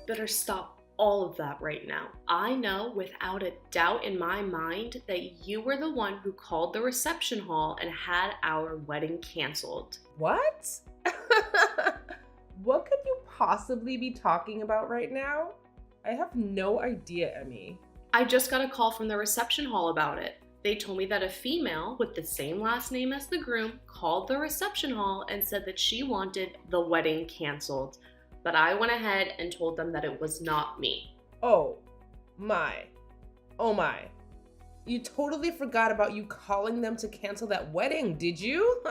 better stop all of that right now. I know without a doubt in my mind that you were the one who called the reception hall and had our wedding canceled. What? What could you possibly be talking about right now? I have no idea, Emmy. I just got a call from the reception hall about it. They told me that a female with the same last name as the groom called the reception hall and said that she wanted the wedding canceled. But I went ahead and told them that it was not me. Oh my. Oh my. You totally forgot about you calling them to cancel that wedding, did you?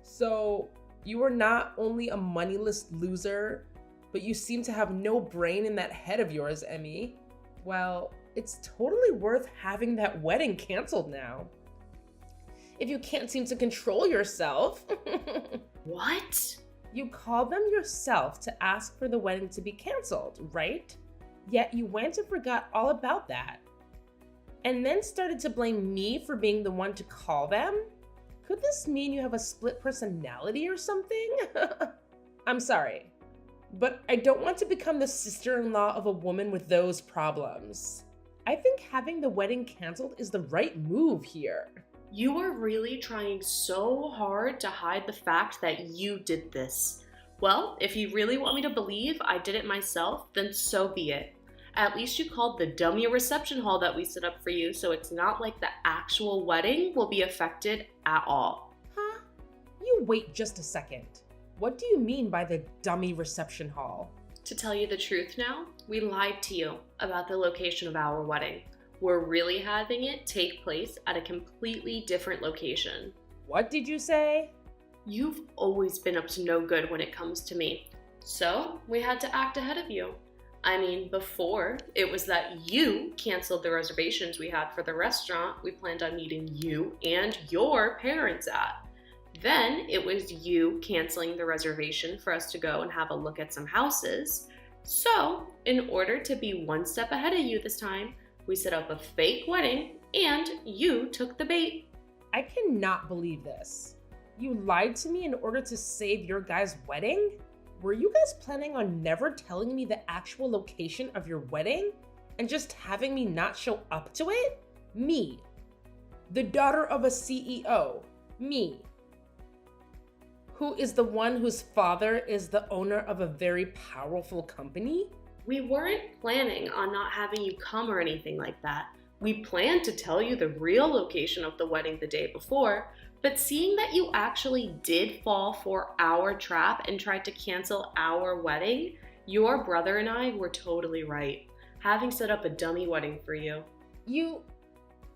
So, you were not only a moneyless loser, but you seem to have no brain in that head of yours, Emmy. Well, it's totally worth having that wedding canceled now. If you can't seem to control yourself. What? You called them yourself to ask for the wedding to be canceled, right? Yet you went and forgot all about that. And then started to blame me for being the one to call them? Could this mean you have a split personality or something? I'm sorry, but I don't want to become the sister-in-law of a woman with those problems. I think having the wedding canceled is the right move here. You are really trying so hard to hide the fact that you did this. Well, if you really want me to believe I did it myself, then so be it. At least you called the dummy reception hall that we set up for you, so it's not like the actual wedding will be affected at all. Huh? You wait just a second. What do you mean by the dummy reception hall? To tell you the truth now, we lied to you about the location of our wedding. We're really having it take place at a completely different location. What did you say? You've always been up to no good when it comes to me, so we had to act ahead of you. I mean, before, it was that you canceled the reservations we had for the restaurant we planned on meeting you and your parents at. Then it was you canceling the reservation for us to go and have a look at some houses. So, in order to be one step ahead of you this time, we set up a fake wedding and you took the bait. I cannot believe this. You lied to me in order to save your guys' wedding? Were you guys planning on never telling me the actual location of your wedding and just having me not show up to it? Me, the daughter of a CEO, me, who is the one whose father is the owner of a very powerful company? We weren't planning on not having you come or anything like that. We planned to tell you the real location of the wedding the day before, but seeing that you actually did fall for our trap and tried to cancel our wedding, your brother and I were totally right, having set up a dummy wedding for you. You're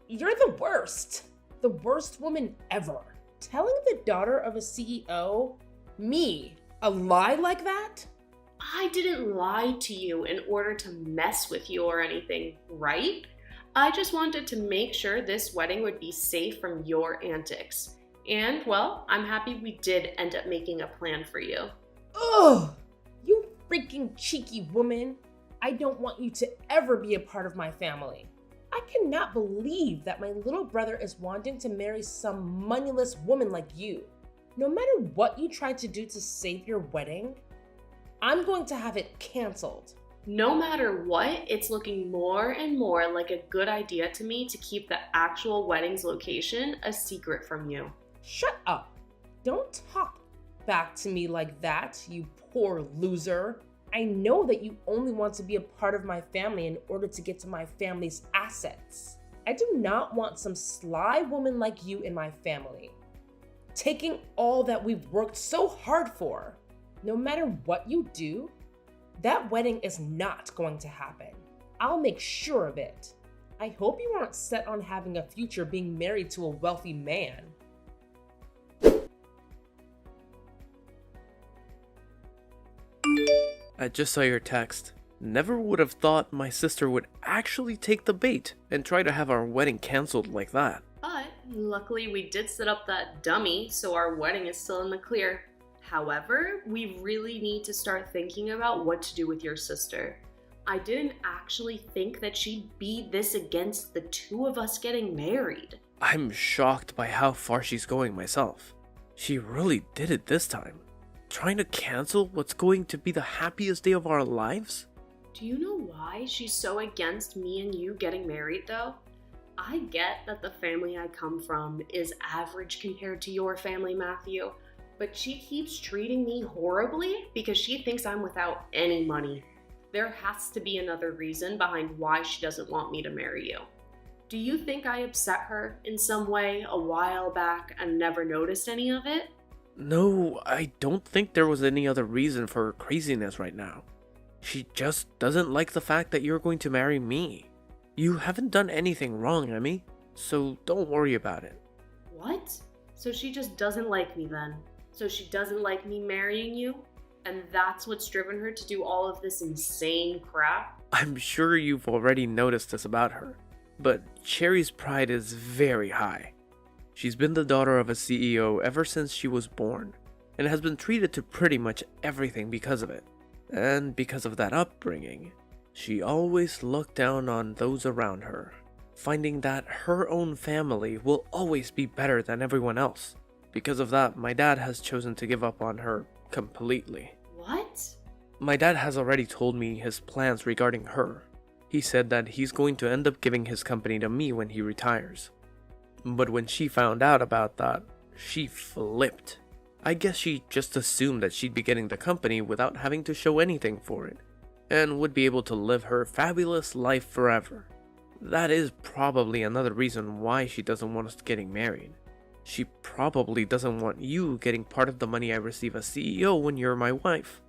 the worst woman ever. Telling the daughter of a CEO, me, a lie like that? I didn't lie to you in order to mess with you or anything, right? I just wanted to make sure this wedding would be safe from your antics. And, well, I'm happy we did end up making a plan for you. Ugh! You freaking cheeky woman! I don't want you to ever be a part of my family. I cannot believe that my little brother is wanting to marry some moneyless woman like you. No matter what you tried to do to save your wedding, I'm going to have it canceled. No matter what, it's looking more and more like a good idea to me to keep the actual wedding's location a secret from you. Shut up. Don't talk back to me like that, you poor loser. I know that you only want to be a part of my family in order to get to my family's assets. I do not want some sly woman like you in my family, taking all that we've worked so hard for. No matter what you do, that wedding is not going to happen. I'll make sure of it. I hope you aren't set on having a future being married to a wealthy man. I just saw your text. Never would have thought my sister would actually take the bait and try to have our wedding canceled like that. But luckily we did set up that dummy, so our wedding is still in the clear. However, we really need to start thinking about what to do with your sister. I didn't actually think that she'd be this against the two of us getting married. I'm shocked by how far she's going myself. She really did it this time. Trying to cancel what's going to be the happiest day of our lives? Do you know why she's so against me and you getting married though? I get that the family I come from is average compared to your family, Matthew, but she keeps treating me horribly because she thinks I'm without any money. There has to be another reason behind why she doesn't want me to marry you. Do you think I upset her in some way a while back and never noticed any of it? No, I don't think there was any other reason for her craziness right now. She just doesn't like the fact that you're going to marry me. You haven't done anything wrong, Emmy, so don't worry about it. What? So she just doesn't like me then? So she doesn't like me marrying you? And that's what's driven her to do all of this insane crap? I'm sure you've already noticed this about her, but Cherry's pride is very high. She's been the daughter of a CEO ever since she was born, and has been treated to pretty much everything because of it. And because of that upbringing, she always looked down on those around her, finding that her own family will always be better than everyone else. Because of that, my dad has chosen to give up on her completely. What? My dad has already told me his plans regarding her. He said that he's going to end up giving his company to me when he retires. But when she found out about that, she flipped. I guess she just assumed that she'd be getting the company without having to show anything for it, and would be able to live her fabulous life forever. That is probably another reason why she doesn't want us getting married. She probably doesn't want you getting part of the money I receive as CEO when you're my wife.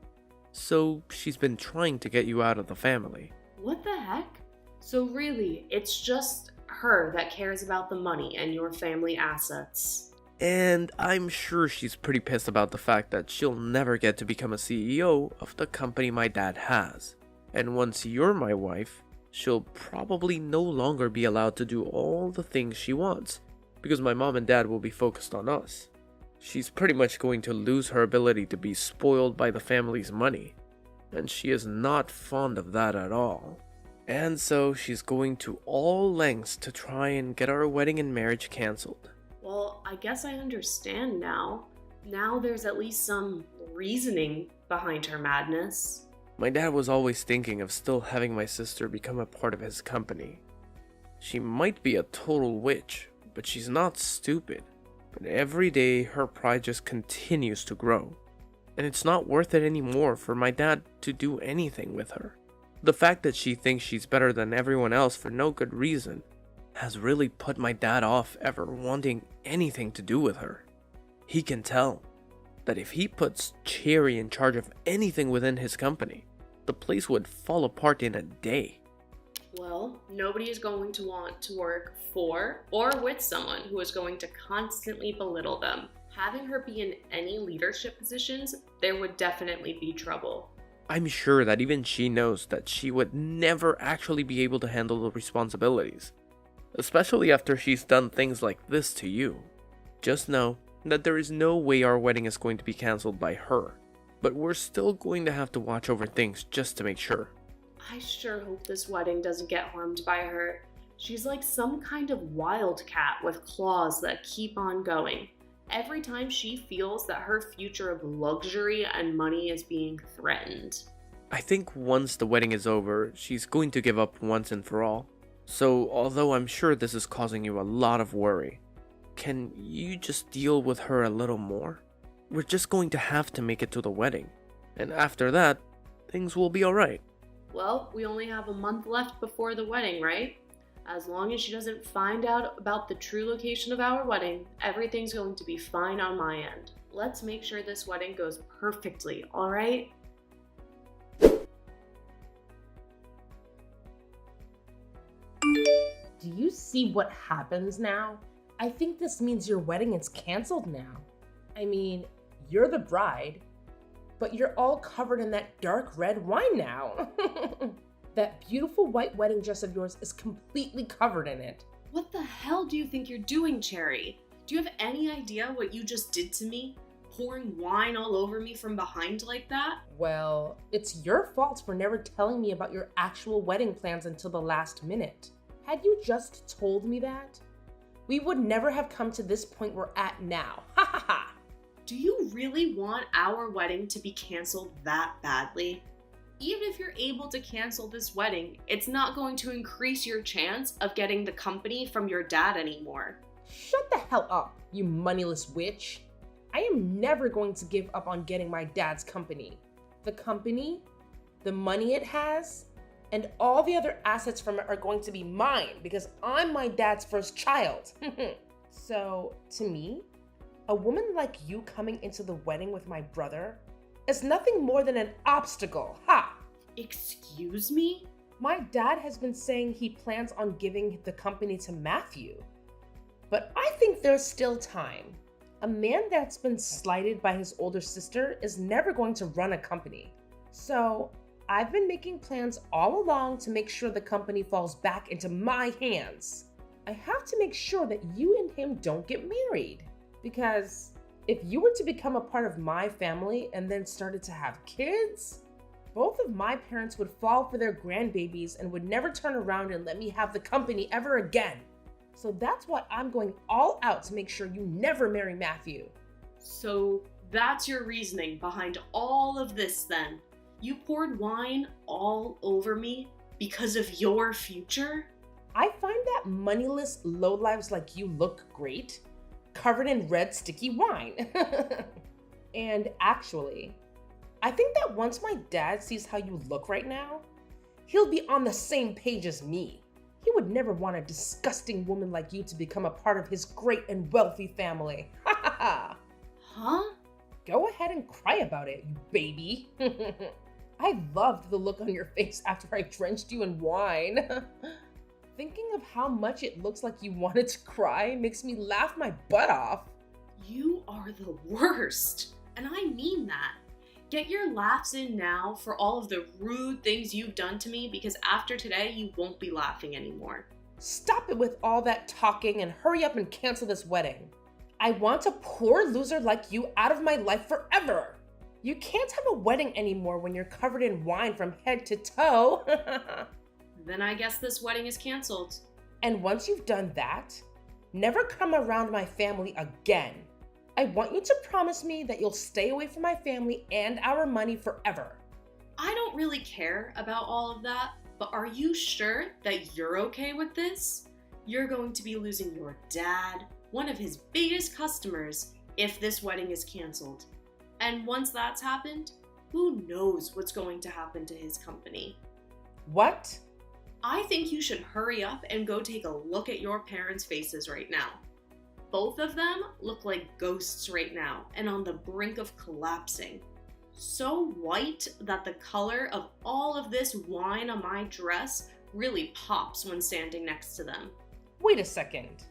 So she's been trying to get you out of the family. What the heck? So really, it's just her that cares about the money and your family assets. And I'm sure she's pretty pissed about the fact that she'll never get to become a CEO of the company my dad has. And once you're my wife, she'll probably no longer be allowed to do all the things she wants, because my mom and dad will be focused on us. She's pretty much going to lose her ability to be spoiled by the family's money, and she is not fond of that at all. And so she's going to all lengths to try and get our wedding and marriage cancelled. Well, I guess I understand now. Now there's at least some reasoning behind her madness. My dad was always thinking of still having my sister become a part of his company. She might be a total witch, but she's not stupid. But every day her pride just continues to grow. And it's not worth it anymore for my dad to do anything with her. The fact that she thinks she's better than everyone else for no good reason has really put my dad off ever wanting anything to do with her. He can tell that if he puts Cherry in charge of anything within his company, the place would fall apart in a day. Well, nobody is going to want to work for or with someone who is going to constantly belittle them. Having her be in any leadership positions, there would definitely be trouble. I'm sure that even she knows that she would never actually be able to handle the responsibilities, especially after she's done things like this to you. Just know that there is no way our wedding is going to be cancelled by her, but we're still going to have to watch over things just to make sure. I sure hope this wedding doesn't get harmed by her. She's like some kind of wildcat with claws that keep on going. Every time she feels that her future of luxury and money is being threatened. I think once the wedding is over, she's going to give up once and for all. So, although I'm sure this is causing you a lot of worry, can you just deal with her a little more? We're just going to have to make it to the wedding, and after that, things will be alright. Well, we only have a month left before the wedding, right? As long as she doesn't find out about the true location of our wedding, everything's going to be fine on my end. Let's make sure this wedding goes perfectly, alright? Do you see what happens now? I think this means your wedding is canceled now. I mean, you're the bride, but you're all covered in that dark red wine now. That beautiful white wedding dress of yours is completely covered in it. What the hell do you think you're doing, Cherry? Do you have any idea what you just did to me? Pouring wine all over me from behind like that? Well, it's your fault for never telling me about your actual wedding plans until the last minute. Had you just told me that, we would never have come to this point we're at now. Ha ha ha! Do you really want our wedding to be canceled that badly? Even if you're able to cancel this wedding, it's not going to increase your chance of getting the company from your dad anymore. Shut the hell up, you moneyless witch. I am never going to give up on getting my dad's company. The company, the money it has, and all the other assets from it are going to be mine because I'm my dad's first child. So, to me, a woman like you coming into the wedding with my brother is nothing more than an obstacle. Ha! Excuse me? My dad has been saying he plans on giving the company to Matthew. But I think there's still time. A man that's been slighted by his older sister is never going to run a company. So, I've been making plans all along to make sure the company falls back into my hands. I have to make sure that you and him don't get married. Because if you were to become a part of my family and then started to have kids, both of my parents would fall for their grandbabies and would never turn around and let me have the company ever again. So that's why I'm going all out to make sure you never marry Matthew. So that's your reasoning behind all of this then? You poured wine all over me because of your future? I find that moneyless lowlives like you look great, covered in red sticky wine. And actually, I think that once my dad sees how you look right now, he'll be on the same page as me. He would never want a disgusting woman like you to become a part of his great and wealthy family. Ha ha ha! Huh? Go ahead and cry about it, you baby. I loved the look on your face after I drenched you in wine. Thinking of how much it looks like you wanted to cry makes me laugh my butt off. You are the worst, and I mean that. Get your laughs in now for all of the rude things you've done to me, because after today, you won't be laughing anymore. Stop it with all that talking and hurry up and cancel this wedding. I want a poor loser like you out of my life forever. You can't have a wedding anymore when you're covered in wine from head to toe. Then I guess this wedding is canceled. And once you've done that, never come around my family again. I want you to promise me that you'll stay away from my family and our money forever. I don't really care about all of that, but are you sure that you're okay with this? You're going to be losing your dad, one of his biggest customers, if this wedding is canceled. And once that's happened, who knows what's going to happen to his company? What? I think you should hurry up and go take a look at your parents' faces right now. Both of them look like ghosts right now and on the brink of collapsing. So white that the color of all of this wine on my dress really pops when standing next to them. Wait a second.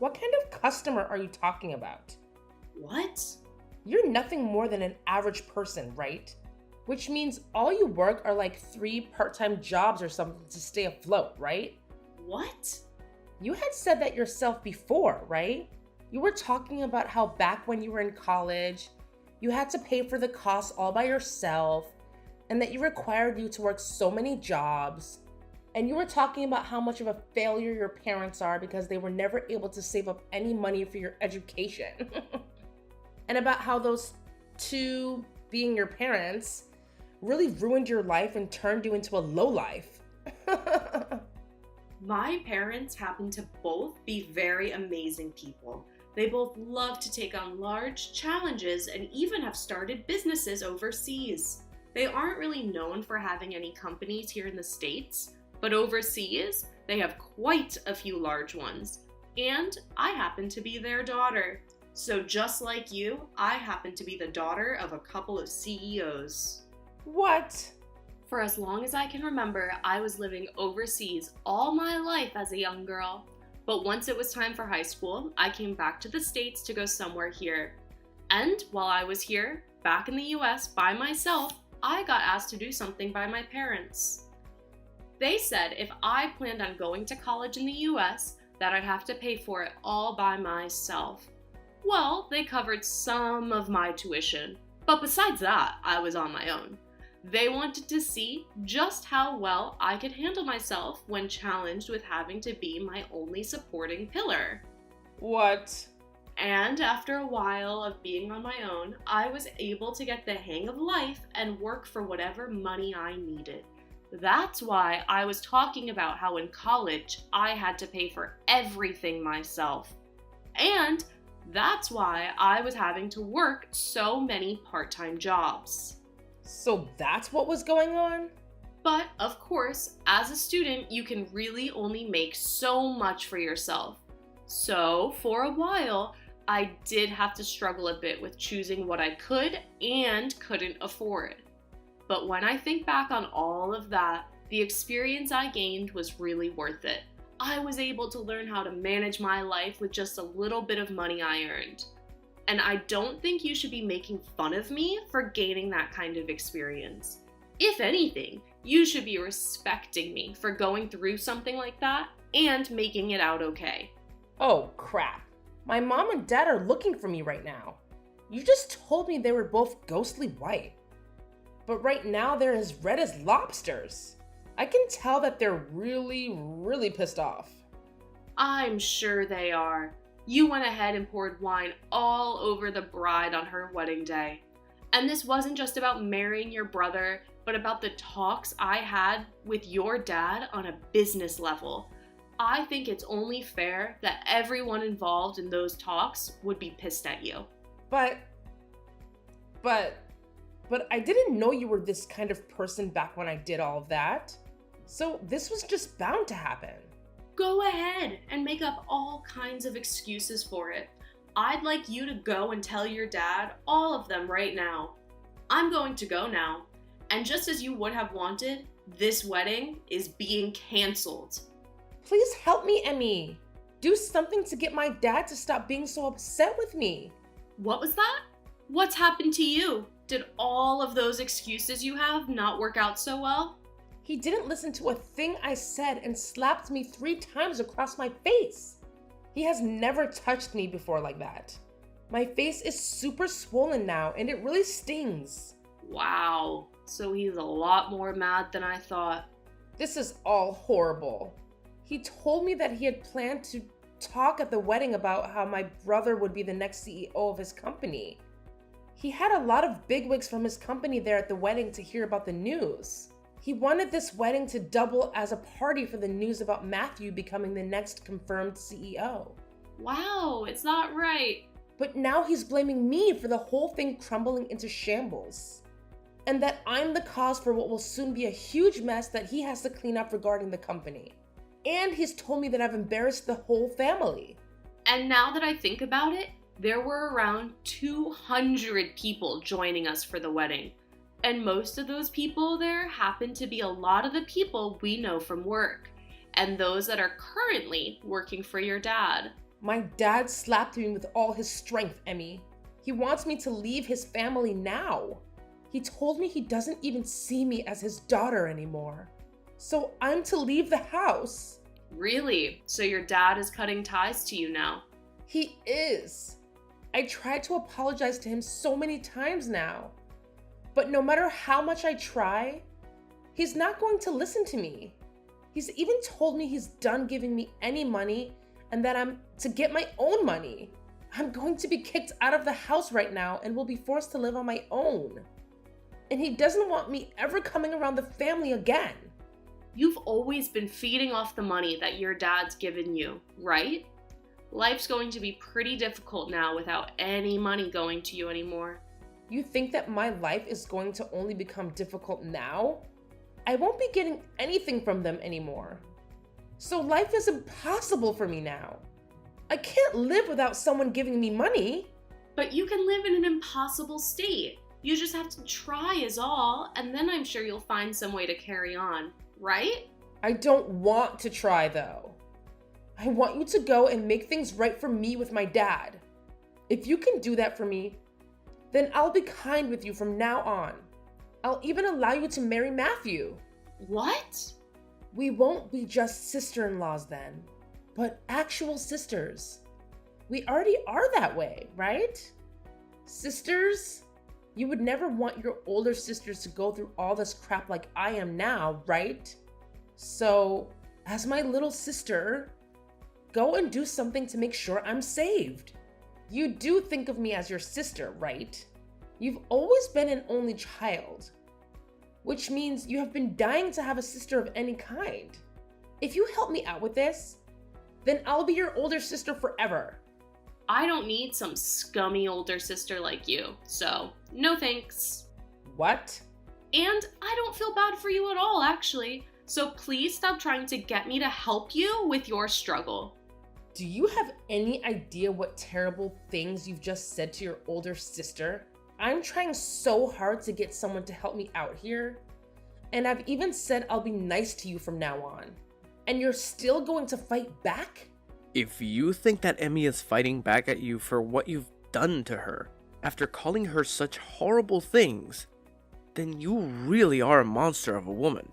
What kind of customer are you talking about? What? You're nothing more than an average person, right? Which means all you work are like 3 part-time jobs or something to stay afloat, right? What? You had said that yourself before, right? You were talking about how back when you were in college, you had to pay for the costs all by yourself, and that you required you to work so many jobs. And you were talking about how much of a failure your parents are because they were never able to save up any money for your education. And about how those two, being your parents, really ruined your life and turned you into a lowlife. My parents happen to both be very amazing people. They both love to take on large challenges and even have started businesses overseas. They aren't really known for having any companies here in the States, but overseas, they have quite a few large ones. And I happen to be their daughter. So just like you, I happen to be the daughter of a couple of CEOs. What? For as long as I can remember, I was living overseas all my life as a young girl. But once it was time for high school, I came back to the States to go somewhere here. And while I was here, back in the US by myself, I got asked to do something by my parents. They said if I planned on going to college in the US, that I'd have to pay for it all by myself. Well, they covered some of my tuition, but besides that, I was on my own. They wanted to see just how well I could handle myself when challenged with having to be my only supporting pillar. What? And after a while of being on my own, I was able to get the hang of life and work for whatever money I needed. That's why I was talking about how in college I had to pay for everything myself. And that's why I was having to work so many part-time jobs. So that's what was going on? But of course, as a student, you can really only make so much for yourself. So for a while, I did have to struggle a bit with choosing what I could and couldn't afford. But when I think back on all of that, the experience I gained was really worth it. I was able to learn how to manage my life with just a little bit of money I earned. And I don't think you should be making fun of me for gaining that kind of experience. If anything, you should be respecting me for going through something like that and making it out okay. Oh, crap. My mom and dad are looking for me right now. You just told me they were both ghostly white. But right now they're as red as lobsters. I can tell that they're really pissed off. I'm sure they are. You went ahead and poured wine all over the bride on her wedding day. And this wasn't just about marrying your brother, but about the talks I had with your dad on a business level. I think it's only fair that everyone involved in those talks would be pissed at you. But I didn't know you were this kind of person back when I did all of that. So this was just bound to happen. Go ahead and make up all kinds of excuses for it. I'd like you to go and tell your dad all of them right now. I'm going to go now. And just as you would have wanted, this wedding is being canceled. Please help me, Emmy. Do something to get my dad to stop being so upset with me. What was that? What's happened to you? Did all of those excuses you have not work out so well? He didn't listen to a thing I said and slapped me 3 times across my face. He has never touched me before like that. My face is super swollen now and it really stings. Wow, so he's a lot more mad than I thought. This is all horrible. He told me that he had planned to talk at the wedding about how my brother would be the next CEO of his company. He had a lot of bigwigs from his company there at the wedding to hear about the news. He wanted this wedding to double as a party for the news about Matthew becoming the next confirmed CEO. Wow, it's not right. But now he's blaming me for the whole thing crumbling into shambles. And that I'm the cause for what will soon be a huge mess that he has to clean up regarding the company. And he's told me that I've embarrassed the whole family. And now that I think about it, there were around 200 people joining us for the wedding. And most of those people there happen to be a lot of the people we know from work, and those that are currently working for your dad. My dad slapped me with all his strength, Emmy. He wants me to leave his family now. He told me he doesn't even see me as his daughter anymore. So I'm to leave the house. Really? So your dad is cutting ties to you now? He is. I tried to apologize to him so many times now. But no matter how much I try, he's not going to listen to me. He's even told me he's done giving me any money and that I'm to get my own money. I'm going to be kicked out of the house right now and will be forced to live on my own. And he doesn't want me ever coming around the family again. You've always been feeding off the money that your dad's given you, right? Life's going to be pretty difficult now without any money going to you anymore. You think that my life is going to only become difficult now? I won't be getting anything from them anymore. So life is impossible for me now. I can't live without someone giving me money. But you can live in an impossible state. You just have to try is all, and then I'm sure you'll find some way to carry on, right? I don't want to try though. I want you to go and make things right for me with my dad. If you can do that for me, then I'll be kind with you from now on. I'll even allow you to marry Matthew. What? We won't be just sister-in-laws then, but actual sisters. We already are that way, right? Sisters? You would never want your older sisters to go through all this crap like I am now, right? So, as my little sister, go and do something to make sure I'm saved. You do think of me as your sister, right? You've always been an only child, which means you have been dying to have a sister of any kind. If you help me out with this, then I'll be your older sister forever. I don't need some scummy older sister like you, so no thanks. What? And I don't feel bad for you at all, actually. So please stop trying to get me to help you with your struggle. Do you have any idea what terrible things you've just said to your older sister? I'm trying so hard to get someone to help me out here. And I've even said I'll be nice to you from now on. And you're still going to fight back? If you think that Emmy is fighting back at you for what you've done to her, after calling her such horrible things, then you really are a monster of a woman.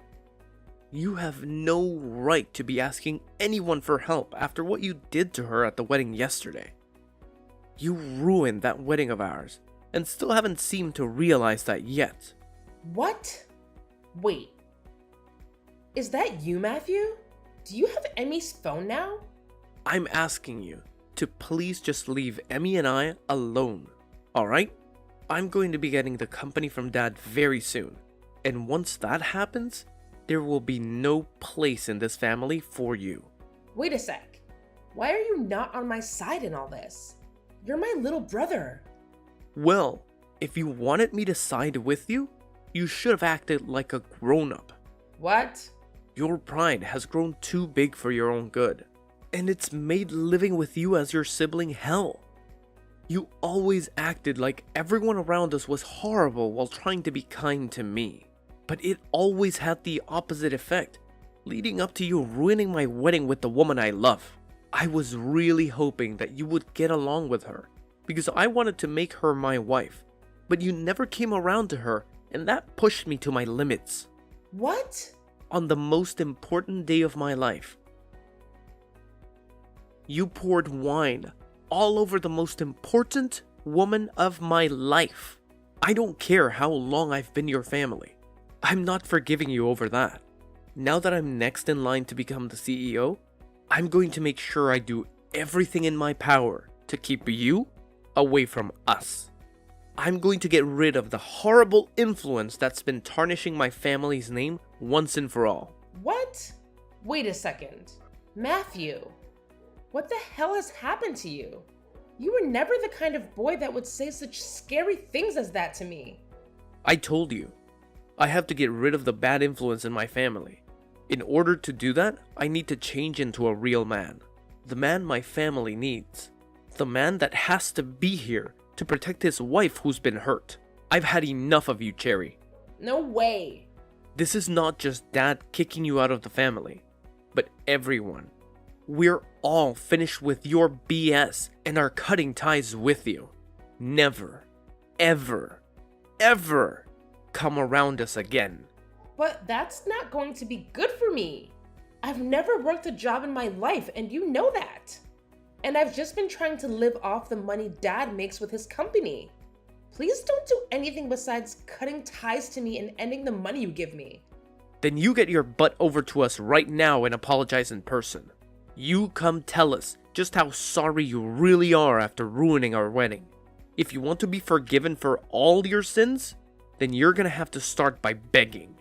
You have no right to be asking anyone for help after what you did to her at the wedding yesterday. You ruined that wedding of ours, and still haven't seemed to realize that yet. What? Wait. Is that you, Matthew? Do you have Emmy's phone now? I'm asking you to please just leave Emmy and I alone, alright? I'm going to be getting the company from Dad very soon, and once that happens, there will be no place in this family for you. Wait a sec. Why are you not on my side in all this? You're my little brother. Well, if you wanted me to side with you, you should have acted like a grown-up. What? Your pride has grown too big for your own good, and it's made living with you as your sibling hell. You always acted like everyone around us was horrible while trying to be kind to me. But it always had the opposite effect, leading up to you ruining my wedding with the woman I love. I was really hoping that you would get along with her, because I wanted to make her my wife. But you never came around to her, and that pushed me to my limits. What? On the most important day of my life, you poured wine all over the most important woman of my life. I don't care how long I've been your family. I'm not forgiving you over that. Now that I'm next in line to become the CEO, I'm going to make sure I do everything in my power to keep you away from us. I'm going to get rid of the horrible influence that's been tarnishing my family's name once and for all. What? Wait a second. Matthew, what the hell has happened to you? You were never the kind of boy that would say such scary things as that to me. I told you, I have to get rid of the bad influence in my family. In order to do that, I need to change into a real man. The man my family needs. The man that has to be here to protect his wife who's been hurt. I've had enough of you, Cherry. No way. This is not just Dad kicking you out of the family, but everyone. We're all finished with your BS and are cutting ties with you. Never, ever, ever come around us again. But that's not going to be good for me. I've never worked a job in my life, and you know that. And I've just been trying to live off the money Dad makes with his company. Please don't do anything besides cutting ties to me and ending the money you give me. Then you get your butt over to us right now and apologize in person. You come tell us just how sorry you really are after ruining our wedding. If you want to be forgiven for all your sins, then you're gonna have to start by begging.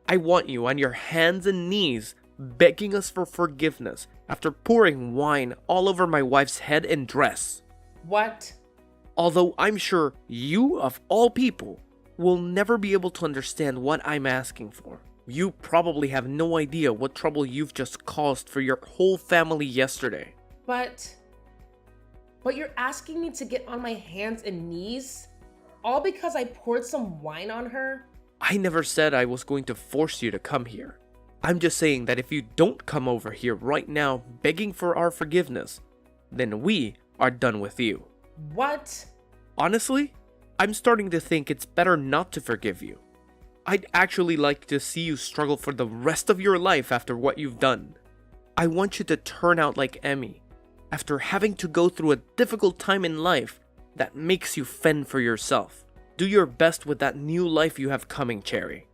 I want you on your hands and knees begging us for forgiveness after pouring wine all over my wife's head and dress. What? Although I'm sure you, of all people, will never be able to understand what I'm asking for. You probably have no idea what trouble you've just caused for your whole family yesterday. But you're asking me to get on my hands and knees? All because I poured some wine on her? I never said I was going to force you to come here. I'm just saying that if you don't come over here right now begging for our forgiveness, then we are done with you. What? Honestly, I'm starting to think it's better not to forgive you. I'd actually like to see you struggle for the rest of your life after what you've done. I want you to turn out like Emmy, after having to go through a difficult time in life that makes you fend for yourself. Do your best with that new life you have coming, Cherry.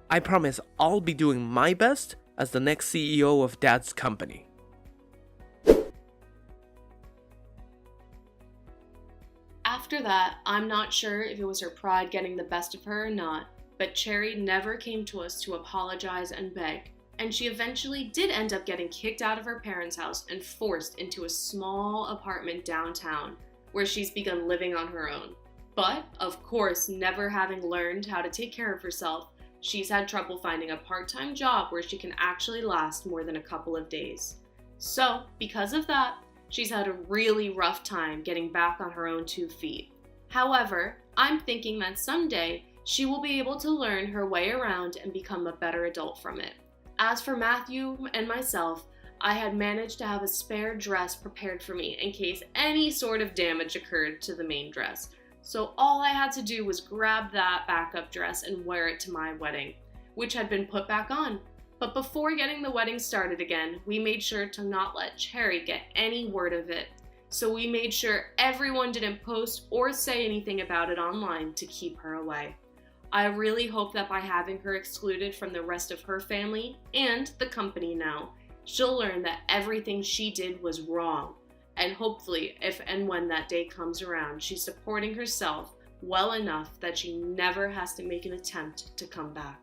I promise I'll be doing my best as the next CEO of Dad's company. After that, I'm not sure if it was her pride getting the best of her or not, but Cherry never came to us to apologize and beg, and she eventually did end up getting kicked out of her parents' house and forced into a small apartment downtown, where she's begun living on her own. But, of course, never having learned how to take care of herself, she's had trouble finding a part-time job where she can actually last more than a couple of days. So, because of that, she's had a really rough time getting back on her own 2 feet. However, I'm thinking that someday she will be able to learn her way around and become a better adult from it. As for Matthew and myself, I had managed to have a spare dress prepared for me in case any sort of damage occurred to the main dress. So all I had to do was grab that backup dress and wear it to my wedding, which had been put back on. But before getting the wedding started again, we made sure to not let Cherry get any word of it. So we made sure everyone didn't post or say anything about it online to keep her away. I really hope that by having her excluded from the rest of her family and the company now, she'll learn that everything she did was wrong. And hopefully, if and when that day comes around, she's supporting herself well enough that she never has to make an attempt to come back.